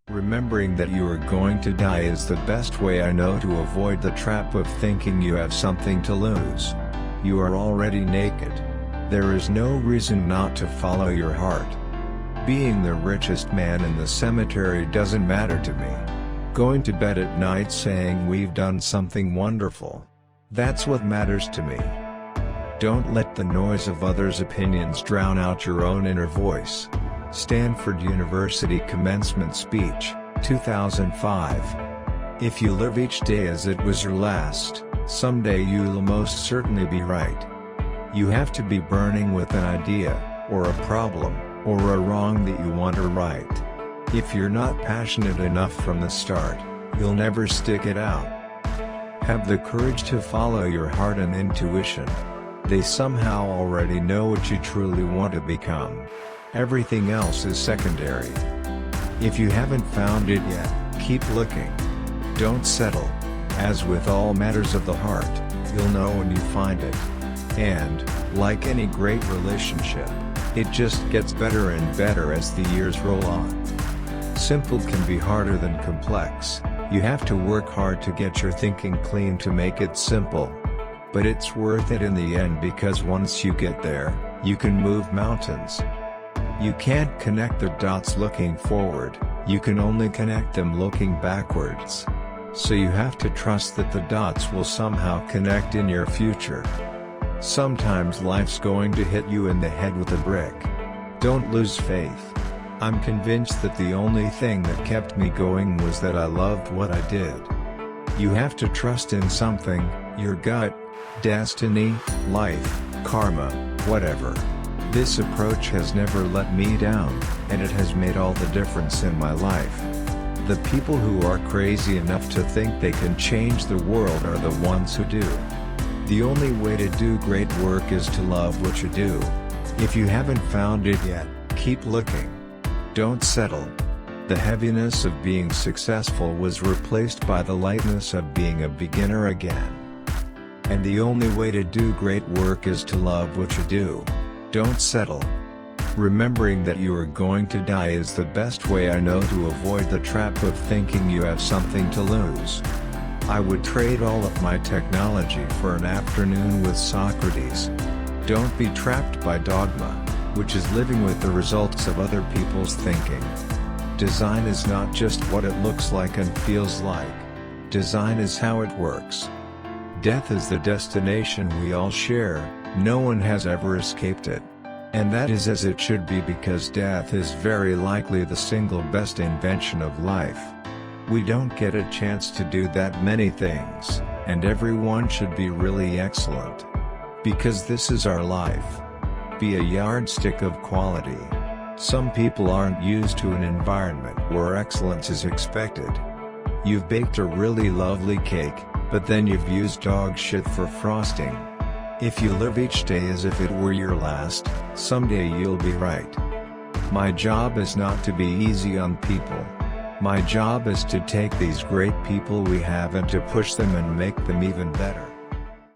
Remembering that you are going to die is the best way I know to avoid the trap of thinking you have something to lose. You are already naked. There is no reason not to follow your heart. Being the richest man in the cemetery doesn't matter to me. Going to bed at night saying we've done something wonderful. That's what matters to me. Don't let the noise of others' opinions drown out your own inner voice. Stanford University Commencement Speech, 2005. If you live each day as it was your last, someday you'll most certainly be right. You have to be burning with an idea, or a problem, or a wrong that you want to right. If you're not passionate enough from the start, you'll never stick it out. Have the courage to follow your heart and intuition. They somehow already know what you truly want to become. Everything else is secondary. If you haven't found it yet, keep looking. Don't settle. As with all matters of the heart, you'll know when you find it. And, like any great relationship, it just gets better and better as the years roll on. Simple can be harder than complex. You have to work hard to get your thinking clean to make it simple. But it's worth it in the end because once you get there, you can move mountains. You can't connect the dots looking forward, you can only connect them looking backwards. So you have to trust that the dots will somehow connect in your future. Sometimes life's going to hit you in the head with a brick. Don't lose faith. I'm convinced that the only thing that kept me going was that I loved what I did. You have to trust in something, your gut, destiny, life, karma, whatever. This approach has never let me down, and it has made all the difference in my life. The people who are crazy enough to think they can change the world are the ones who do. The only way to do great work is to love what you do. If you haven't found it yet, keep looking. Don't settle. The heaviness of being successful was replaced by the lightness of being a beginner again. And the only way to do great work is to love what you do. Don't settle. Remembering that you are going to die is the best way I know to avoid the trap of thinking you have something to lose. I would trade all of my technology for an afternoon with Socrates. Don't be trapped by dogma, which is living with the results of other people's thinking. Design is not just what it looks like and feels like. Design is how it works. Death is the destination we all share, no one has ever escaped it. And that is as it should be because death is very likely the single best invention of life. We don't get a chance to do that many things, and everyone should be really excellent. Because this is our life. Be a yardstick of quality. Some people aren't used to an environment where excellence is expected. You've baked a really lovely cake, but then you've used dog shit for frosting. If you live each day as if it were your last, someday you'll be right. My job is not to be easy on people. My job is to take these great people we have and to push them and make them even better.